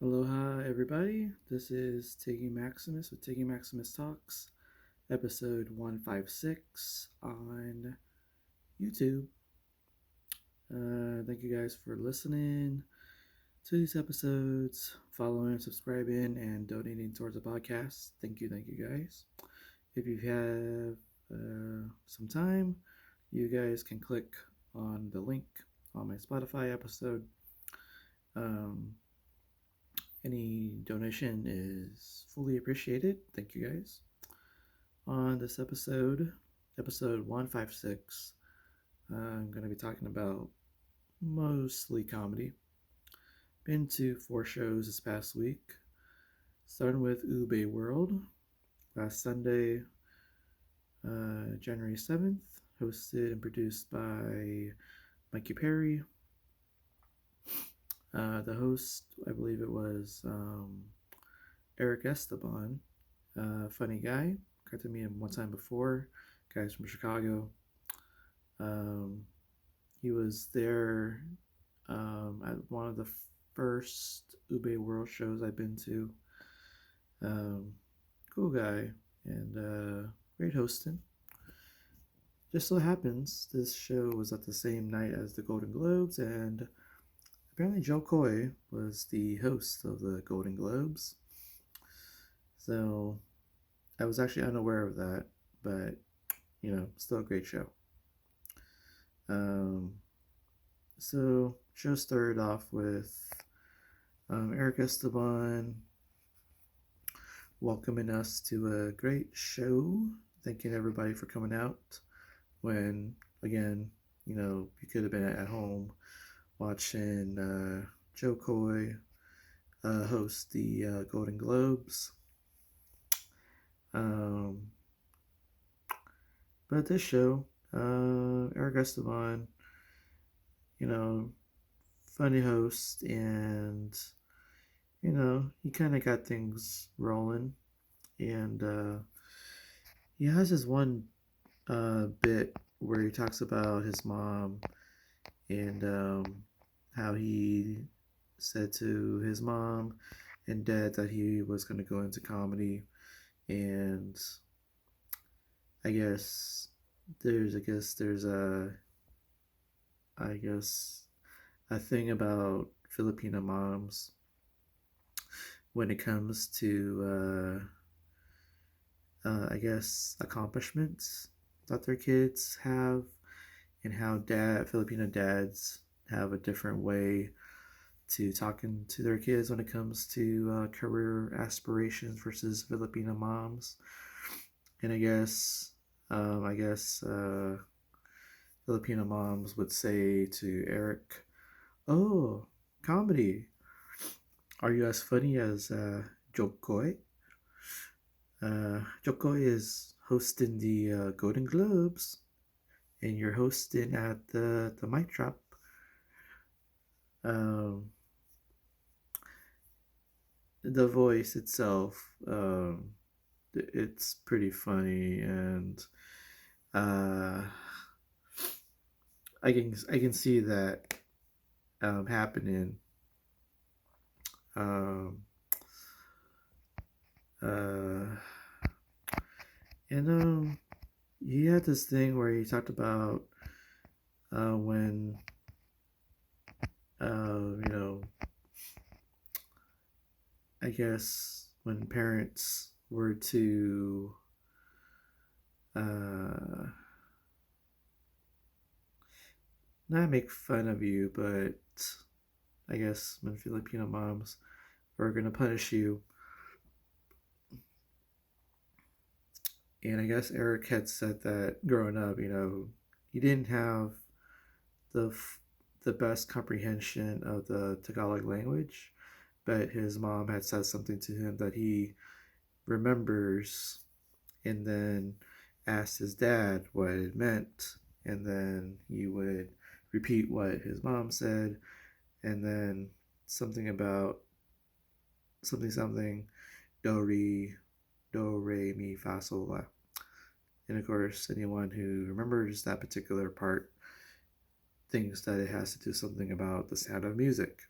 Aloha, everybody. This is Tiggy Maximus with Tiggy Maximus Talks, episode 156 on YouTube. Thank you guys for listening to these episodes, following, subscribing, and donating towards the podcast. Thank you guys. If you have some time, you guys can click on the link on my Spotify episode. Um, Any donation is fully appreciated. Thank you guys. On this episode 156, I'm going to be talking about mostly comedy. Been to 4 shows this past week, starting with Ube World last Sunday, January 7th, hosted and produced by Mikey Perry. The host, I believe it was Eric Esteban, funny guy. Got to meet him one time before. Guy's from Chicago. Um, he was there at one of the first Ube World shows I've been to. Cool guy and great hosting. Just so happens this show was at the same night as the Golden Globes, and apparently Joe Coy was the host of the Golden Globes. So I was actually unaware of that, but still a great show. So show started off with Eric Esteban welcoming us to a great show, thanking everybody for coming out. When again, you could have been at home watching Joe Coy host the Golden Globes. But this show, Eric Esteban, funny host, and he kind of got things rolling, and he has this one bit where he talks about his mom and how he said to his mom and dad that he was going to go into comedy, and I guess there's a thing about Filipino moms when it comes to I guess accomplishments that their kids have, and how Filipino dads have a different way to talking to their kids when it comes to career aspirations versus Filipino moms. And I guess Filipino moms would say to Eric, "Oh, comedy. Are you as funny as Jokoy? Jokoy is hosting the Golden Globes, and you're hosting at the mic drop." Um, the voice itself, it's pretty funny, and uh, I can see that happening. Um, uh, and he had this thing where he talked about when you know I guess when parents were to uh, not make fun of you, but I guess when Filipino moms were gonna punish you. And I guess Eric had said that growing up, he didn't have the the best comprehension of the Tagalog language, but his mom had said something to him that he remembers, and then asked his dad what it meant, and then he would repeat what his mom said, and then something about something do re mi fa sol la. And of course, anyone who remembers that particular part thinks that it has to do something about the sound of music.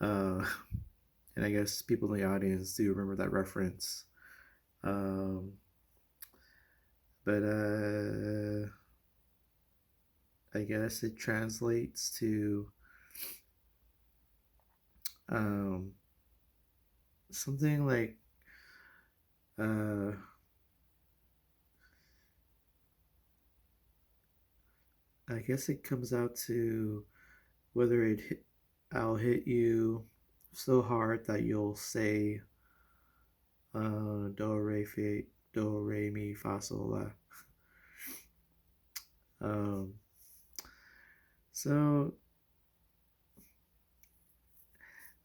uh, and I guess people in the audience do remember that reference. Um, but I guess it translates to um, something like uh, I guess it comes out to whether I'll hit you so hard that you'll say do re mi fa sol la. Um, so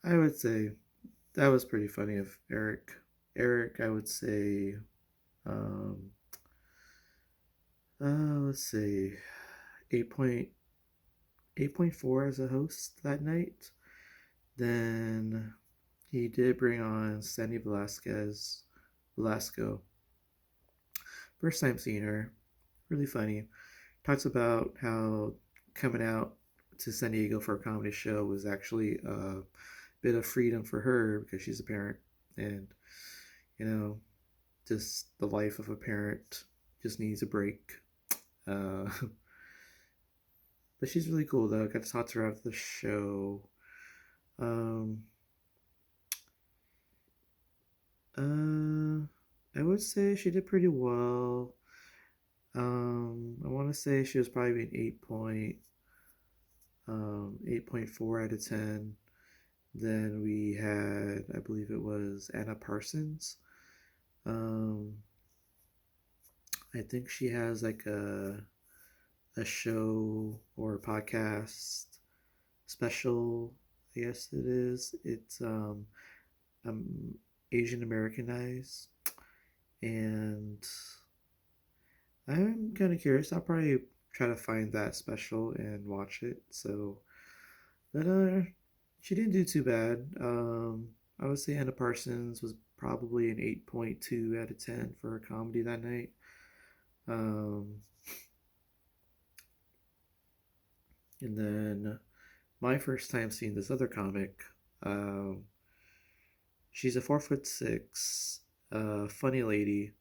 I would say that was pretty funny of Eric. Eric, I would say, um, let's see, 8.4 as a host that night. Then he did bring on Sandy Velasco. First time seeing her, really funny. Talks about how coming out to San Diego for a comedy show was actually a bit of freedom for her because she's a parent, and you know, just the life of a parent just needs a break. Uh, but she's really cool though. I got to talk to her after the show. Um, I would say she did pretty well. I want to say she was probably an 8.4 out of 10. Then we had, I believe it was Anna Parsons. Um, I think she has like a show or a podcast special. I guess it is. It's um Asian Americanized, and I'm kind of curious. I'll probably try to find that special and watch it. So, but she didn't do too bad. I would say Anna Parsons was probably an 8.2 out of 10 for her comedy that night. Um, and then my first time seeing this other comic, um, she's a 4'6", funny lady.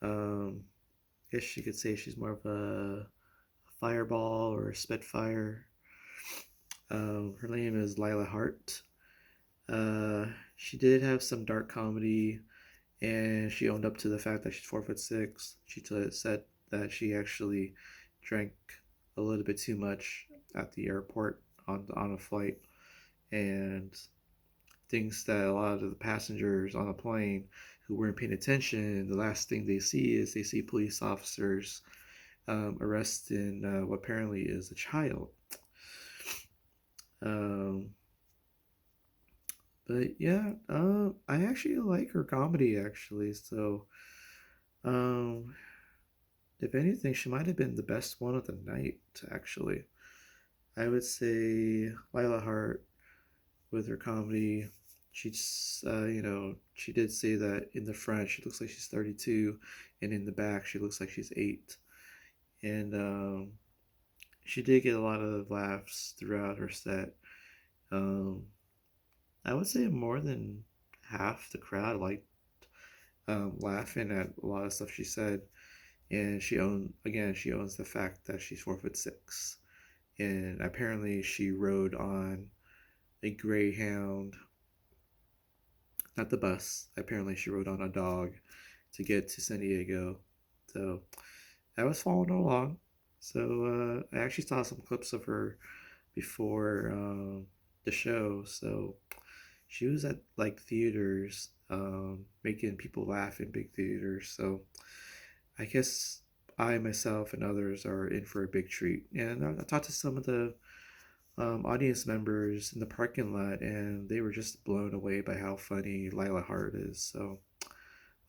Um, I guess you could say she's more of a fireball or a spitfire. Her name is Lila Hart. Uh, she did have some dark comedy, and she owned up to the fact that she's 4'6". She said that she actually drank a little bit too much at the airport on a flight, and thinks that a lot of the passengers on the plane who weren't paying attention, the last thing they see is they see police officers arresting what apparently is a child. Um, but yeah, I actually like her comedy actually. So, um, if anything, she might have been the best one of the night. Actually, I would say Lila Hart with her comedy. She's, she did say that in the front she looks like she's 32, and in the back she looks like she's 8. And she did get a lot of laughs throughout her set. Um, I would say more than half the crowd liked laughing at a lot of stuff she said, and she owns the fact that she's 4'6", and apparently she rode on a greyhound, not the bus. Apparently she rode on a dog to get to San Diego. So I was following along. So I actually saw some clips of her before the show. So she was at like theaters, making people laugh in big theaters. So I guess I myself and others are in for a big treat. And I talked to some of the audience members in the parking lot, and they were just blown away by how funny Lila Hart is. So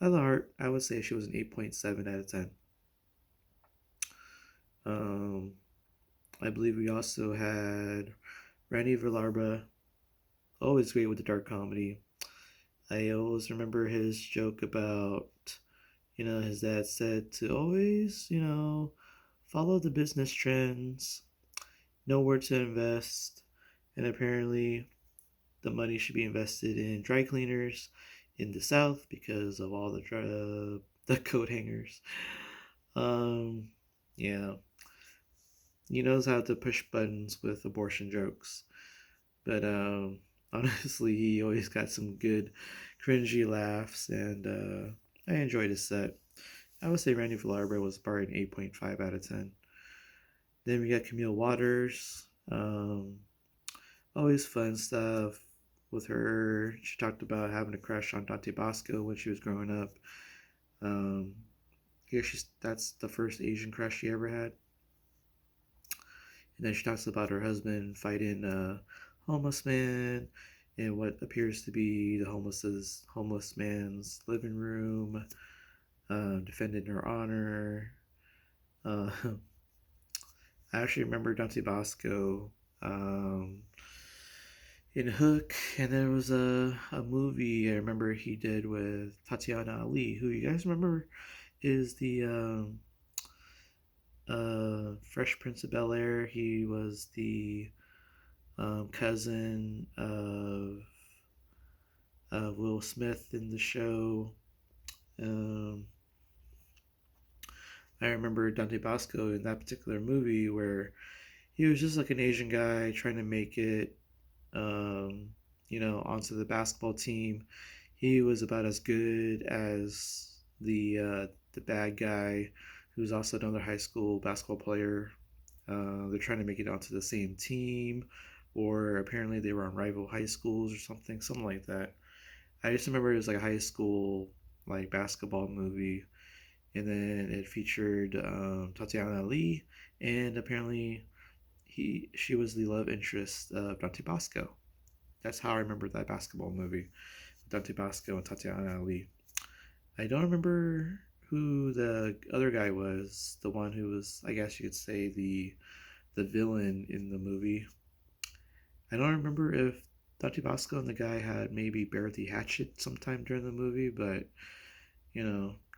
Lila Hart, I would say she was an 8.7 out of 10. Um, I believe we also had Randy Villarba, always great with the dark comedy. I always remember his joke about, his dad said to always, follow the business trends, know where to invest, and apparently the money should be invested in dry cleaners in the South because of all the coat hangers. Um, yeah, he knows how to push buttons with abortion jokes, but honestly, he always got some good, cringy laughs, and I enjoyed his set. I would say Randy Villarreal was probably an 8.5 out of 10. Then we got Camille Waters. Always fun stuff with her. She talked about having a crush on Dante Bosco when she was growing up. Um, Here that's the first Asian crush she ever had. And then she talks about her husband fighting a homeless man in what appears to be the homeless man's living room, defending her honor. Uh, I actually remember Dante Bosco in Hook, and there was a movie I remember he did with Tatiana Ali, who you guys remember is the Fresh Prince of Bel Air. He was the cousin of Will Smith in the show. Um, I remember Dante Bosco in that particular movie where he was just like an Asian guy trying to make it, um, onto the basketball team. He was about as good as the bad guy, who's also another high school basketball player. They're trying to make it onto the same team, or apparently they were on rival high schools or something like that. I just remember it was like a high school like basketball movie, and then it featured Tatiana Ali, and apparently she was the love interest of Dante Bosco. That's how I remember that basketball movie, Dante Bosco and Tatiana Ali. I don't remember who the other guy was, the one who was, I guess you could say, the villain in the movie. I don't remember if Dante Bosco and the guy had maybe bared the hatchet sometime during the movie, but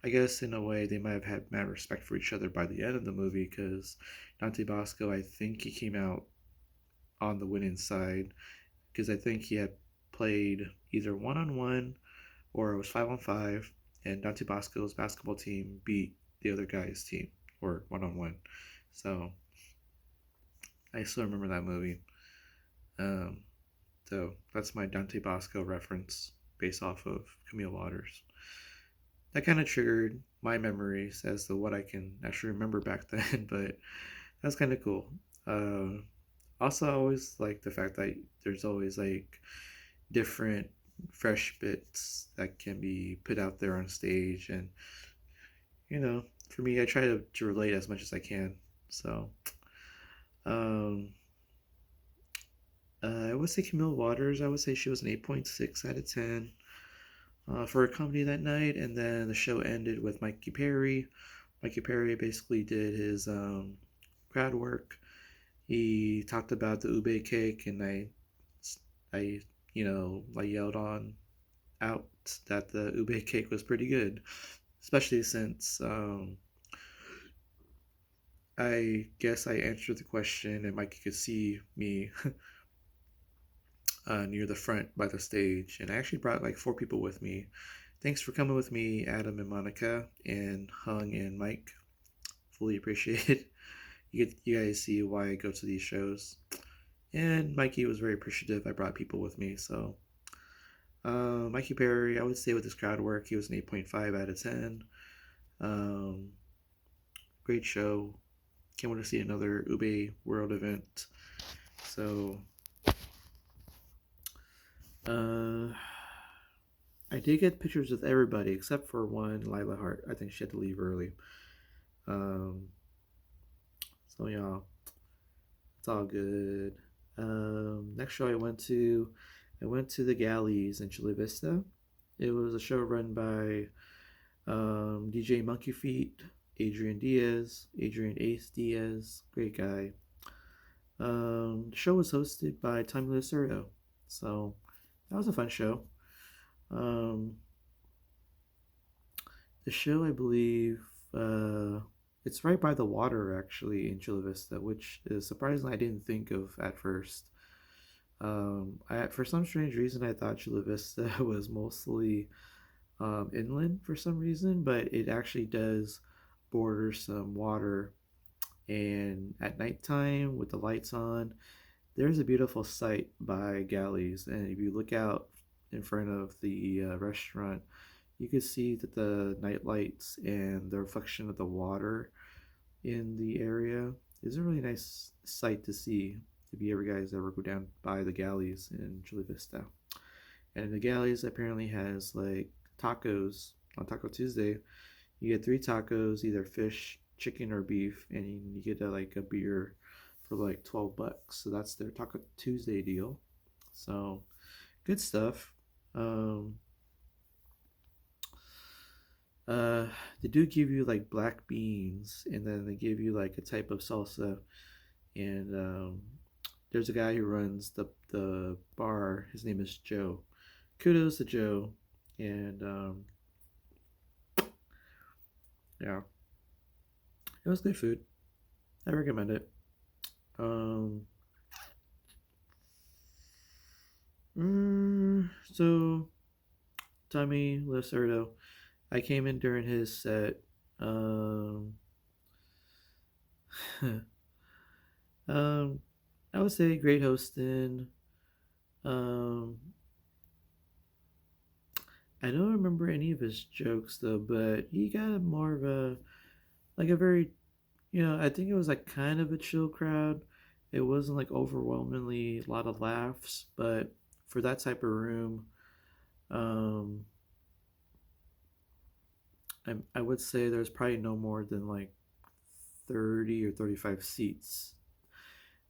I guess in a way they might have had mad respect for each other by the end of the movie because Dante Bosco, I think he came out on the winning side because I think he had played either 1-on-1 or it was 5-on-5, and Dante Bosco's basketball team beat the other guy's team or 1-on-1. So I still remember that movie. Um, so that's my Dante Bosco reference based off of Camille Waters. That kind of triggered my memories as to what I can actually remember back then, but that's kind of cool. Uh, Also, I always like the fact that there's always like different fresh bits that can be put out there on stage, and for me, I try to relate as much as I can. So, um, I would say Camille Waters. I would say she was an 8.6 out of 10 for a comedy that night, and then the show ended with Mikey Perry. Mikey Perry basically did his crowd work. He talked about the ube cake, and I, I yelled on out that the ube cake was pretty good, especially since I guess I answered the question and Mikey could see me near the front by the stage, and I actually brought like 4 people with me. Thanks for coming with me, Adam and Monica, and Hung and Mike. Fully appreciate it. You guys see why I go to these shows. And Mikey was very appreciative. I brought people with me, so Mikey Perry, I would say with his crowd work, he was an 8.5 out of 10. Um, Great show. Can't wait to see another Ube World event. So, uh, I did get pictures with everybody except for one, Lila Hart. I think she had to leave early. Um, so yeah, it's all good. Next show I went to the Galleys in Chula Vista. It was a show run by DJ Monkey Feet, Adrian Ace Diaz, great guy. The show was hosted by Tommy Lacerdo, so that was a fun show. Um, the show, I believe, it's right by the water actually in Chula Vista, which is surprising I didn't think of at first. For some strange reason, I thought Chula Vista was mostly inland for some reason, but it actually does border some water. And at nighttime, with the lights on, there's a beautiful sight by Galleys. And if you look out in front of the restaurant, you can see that the night lights and the reflection of the water in the area is a really nice sight to see if you ever guys ever go down by the Galleys in Chula Vista. And the Galleys apparently has like tacos on Taco Tuesday. You get three tacos, either fish, chicken, or beef, and you get like a beer for like $12. So that's their Taco Tuesday deal. So good stuff. Um, uh, they do give you like black beans, and then they give you like a type of salsa. And there's a guy who runs the bar. His name is Joe. Kudos to Joe. And yeah, it was good food. I recommend it. Um, so Tommy Lacerdo, I came in during his set. Um, um, I would say great hosting. Um, I don't remember any of his jokes though, but he got more of a like a very I think it was like kind of a chill crowd. It wasn't like overwhelmingly a lot of laughs, but for that type of room, um, I would say there's probably no more than like 30 or 35 seats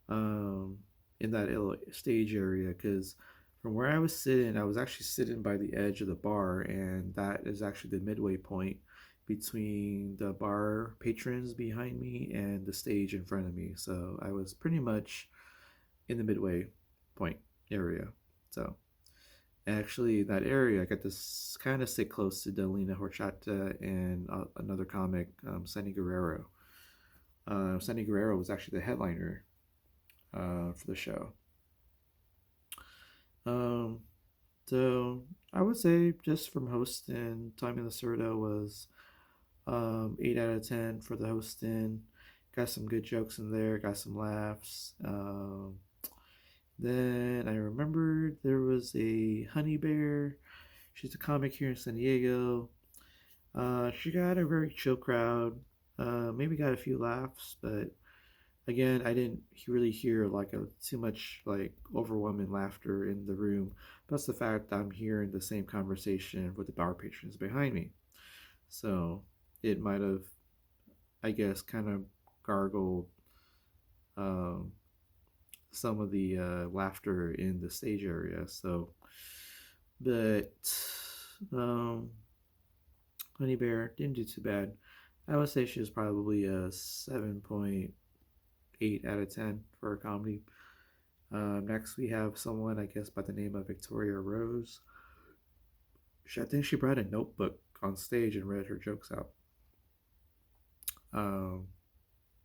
um, in that stage area because from where I was sitting, I was actually sitting by the edge of the bar, and that is actually the midway point between the bar patrons behind me and the stage in front of me. So I was pretty much in the midway point area. So actually, that area, I got to kind of sit close to Delina Horchata and another comic, Sunny Guerrero. Sunny Guerrero was actually the headliner for the show. Um, so I would say just from hosting, Tommy Lacerda was 8 out of 10 for the hosting. Got some good jokes in there, got some laughs. Then I remembered there was a Honey Bear. She's a comic here in San Diego. She got a very chill crowd. Maybe got a few laughs, but again, I didn't really hear like too much like overwhelming laughter in the room. Plus the fact that I'm hearing the same conversation with the bar patrons behind me, so it might have, I guess, kind of gargled um, some of the laughter in the stage area. So, but um, Honey Bear didn't do too bad. I would say she was probably a 7.8 out of 10 for her comedy. Next, we have someone, I guess, by the name of Victoria Rose. I think she brought a notebook on stage and read her jokes out. Um,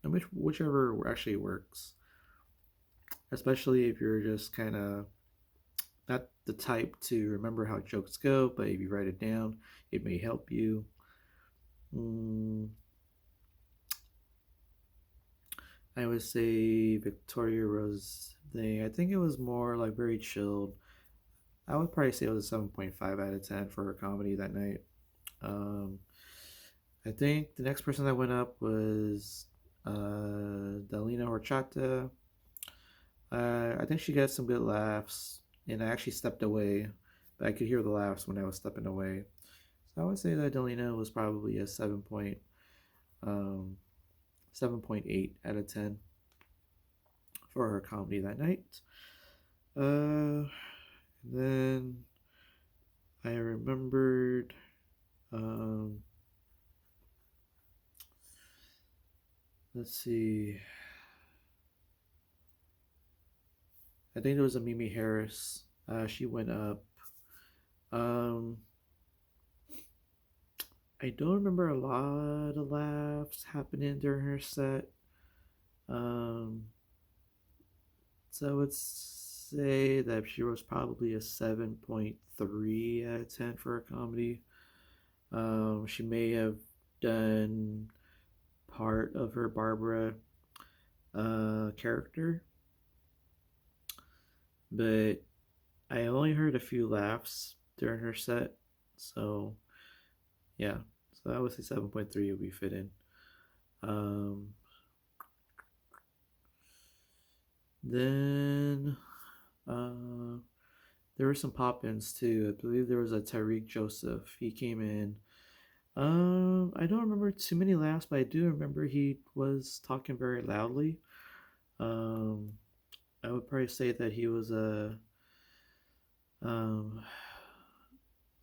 and whichever actually works, especially if you're just kind of not the type to remember how jokes go, but if you write it down, it may help you. Mm, I would say Victoria Rose thing. I think it was more like very chilled. I would probably say it was a 7.5 out of 10 for her comedy that night. Um, I think the next person that went up was Dalina Horchata. I think she got some good laughs, and I actually stepped away, but I could hear the laughs when I was stepping away. So I would say that Dalina was probably a 7.8 out of 10 for her comedy that night. Then I remembered um, let's see. I think there was a Mimi Harris. She went up. Um, I don't remember a lot of laughs happening during her set. Um, so I would say that she was probably a 7.3 out of 10 for a comedy. She may have done part of her Barbara character, but I only heard a few laughs during her set, so yeah. So I would say 7.3 would be fitting. Um, then there were some pop-ins too. I believe there was a Tyreek Joseph. He came in. I don't remember too many laughs, but I do remember he was talking very loudly. Um, I would probably say that he was a um,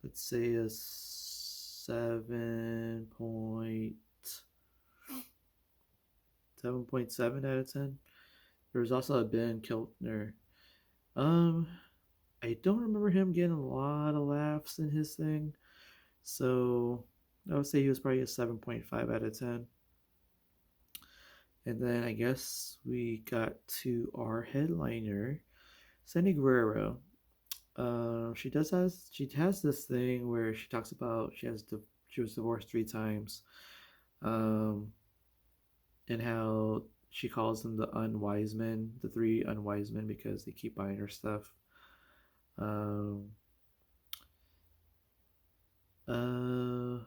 let's say a 7.7 out of 10. There was also a Ben Kiltner. Um, I don't remember him getting a lot of laughs in his thing, so I would say he was probably a 7.5 out of 10. And then I guess we got to our headliner, Sandy Guerrero. She has this thing where she talks about she was divorced 3 times, um, and how she calls them the unwise men, the 3 unwise men, because they keep buying her stuff. Um, uh,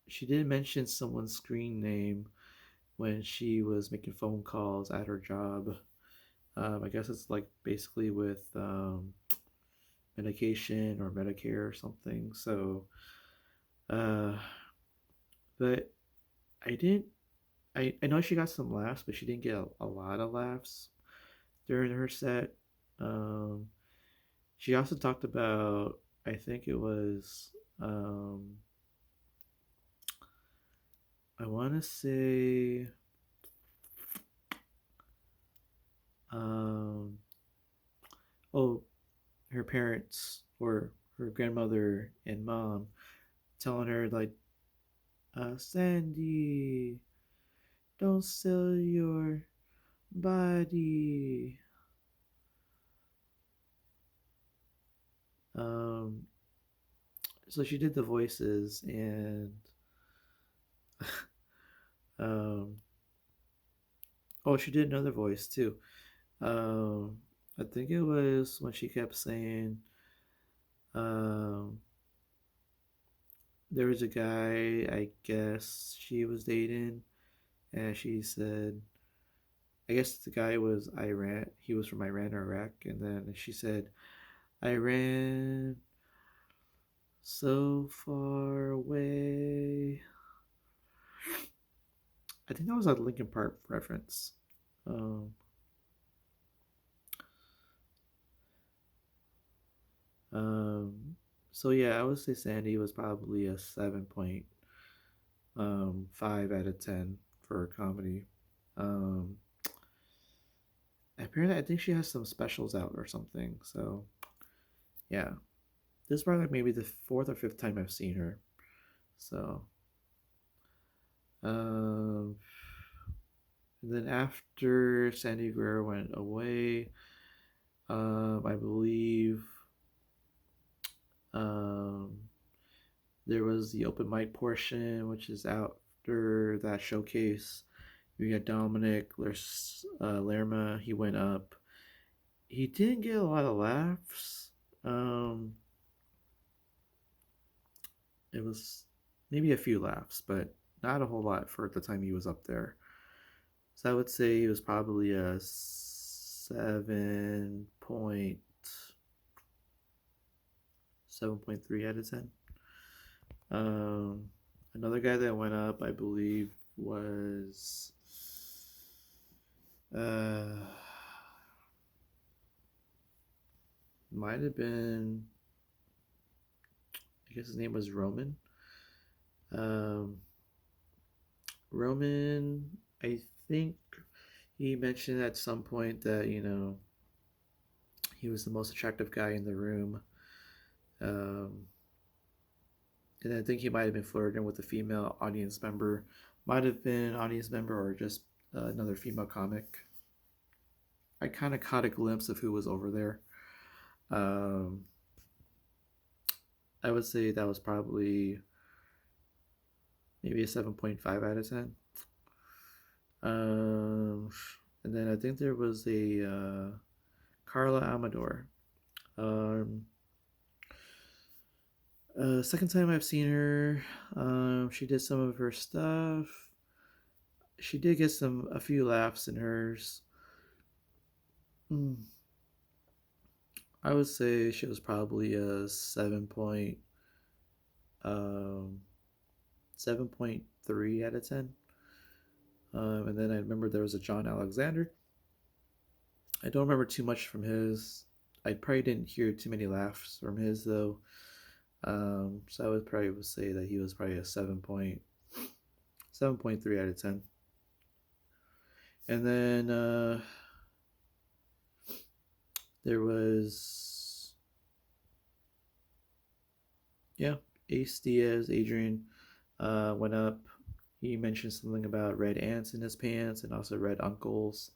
she did mention someone's screen name when she was making phone calls at her job. I guess it's like basically with medication or Medicare or something. So, uh, but I didn't. I know she got some laughs, but she didn't get a lot of laughs during her set. Um, she also talked about, I think it was, I want to say, um, oh, her parents or her grandmother and mom telling her like, Sandy, don't sell your body. Um, so she did the voices, and um, oh, she did another voice too. Um, I think it was when she kept saying, um, there was a guy I guess she was dating, and she said, I guess the guy was Iran. He was from Iran or Iraq, and then she said, Iran so far away. I think that was a Linkin Park reference. Um, um, so yeah, I would say Sandy was probably a 7.5 out of 10 for a comedy. Um, Apparently, I think she has some specials out or something. So yeah, this is probably like maybe the fourth or fifth time I've seen her. So um, and then after Sandy Guerrero went away, I believe um, there was the open mic portion, which is after that showcase. We got Dominic Lerma. He went up. He didn't get a lot of laughs. Um, it was maybe a few laughs, but not a whole lot for the time he was up there. So I would say he was probably a 7.3 out of 10. Um, Another guy that went up, I believe, was uh, might have been, I guess his name was Roman. Um, Roman, I think he mentioned at some point that he was the most attractive guy in the room. Um, and I think he might have been flirting with a female audience member, might have been an audience member or just another female comic. I kind of caught a glimpse of who was over there. Um, I would say that was probably maybe a 7.5 out of 10. Um, and then I think there was a Carla Amador. Um, Second time I've seen her, she did some of her stuff. She did get a few laughs in hers. Mm, I would say she was probably a um, 7.3 out of 10. And then I remember there was a John Alexander. I don't remember too much from his. I probably didn't hear too many laughs from his though. So I would probably say that he was probably a 7.3 out of 10. And then there was, yeah, Ace Diaz, Adrian went up. He mentioned something about red ants in his pants and also red uncles.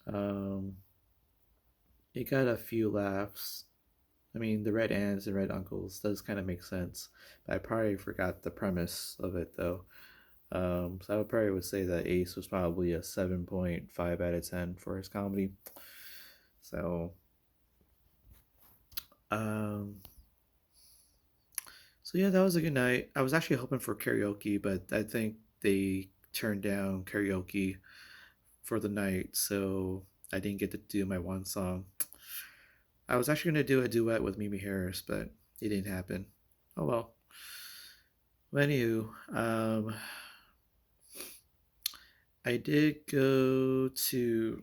Um, it got a few laughs. I mean, the red ants and red uncles does kind of make sense, but I probably forgot the premise of it though. So I would probably would say that Ace was probably a 7.5 out of 10 for his comedy. So, um, so yeah, that was a good night. I was actually hoping for karaoke, but I think they turned down karaoke for the night, so I didn't get to do my one song. I was actually gonna do a duet with Mimi Harris, but it didn't happen. Oh well. Well, anywho, I did go to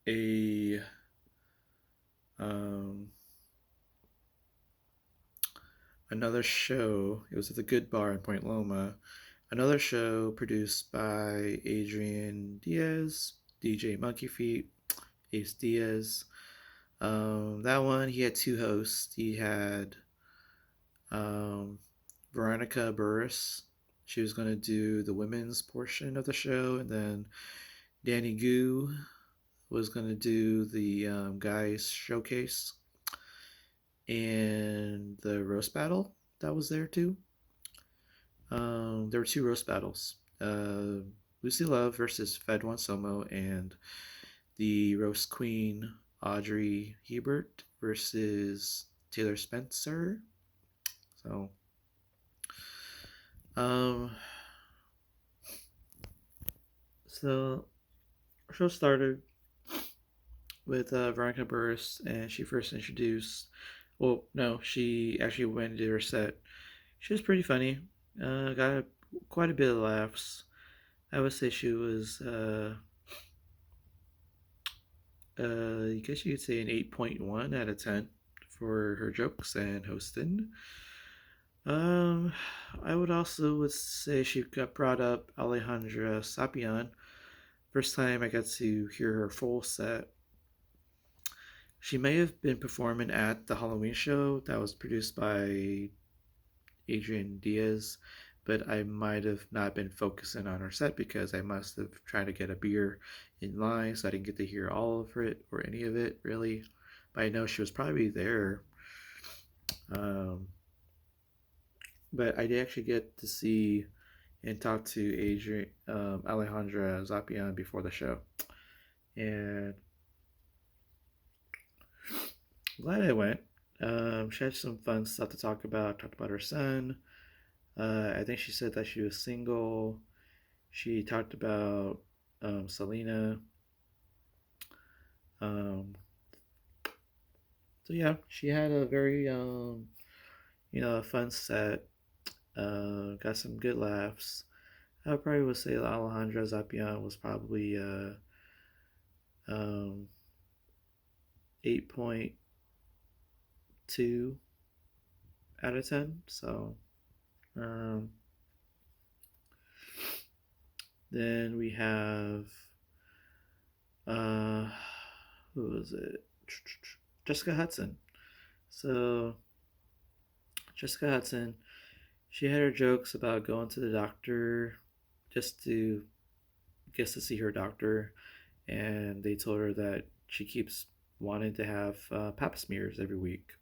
a um, another show. It was at the Good Bar in Point Loma. Another show produced by Adrian Diaz, DJ Monkey Feet, Ace Diaz. That one, he had two hosts. He had um, Veronica Burris. She was going to do the women's portion of the show, and then Danny Goo was going to do the guys showcase and the roast battle that was there too. There were two roast battles. Lucy Love versus Fed One Somo, and the roast queen Audrey Hebert versus Taylor Spencer. So, um, so our show started with Veronica Burris, and she first introduced. Well, no, she actually went into her set. She was pretty funny. Got quite a bit of laughs. I would say she was, I guess you could say an 8.1 out of 10 for her jokes and hosting. Um, I would say she got brought up Alejandra Sapian. First time I got to hear her full set. She may have been performing at the Halloween show that was produced by Adrian Diaz, but I might have not been focusing on her set because I must have tried to get a beer in line, so I didn't get to hear all of it or any of it really. But I know she was probably there. Um, but I did actually get to see and talk to Alejandra Zapian before the show, and I'm glad I went. She had some fun stuff to talk about. Talked about her son. I think she said that she was single. She talked about Selena. Um, so yeah, she had a very fun set. Got some good laughs. I probably would say that Alejandra Zapian was probably um, 8.2 out of 10. So um, then we have uh, who was it? Jessica Hudson. So Jessica Hudson, she had her jokes about going to the doctor just to guess to see her doctor, and they told her that she keeps wanting to have pap smears every week.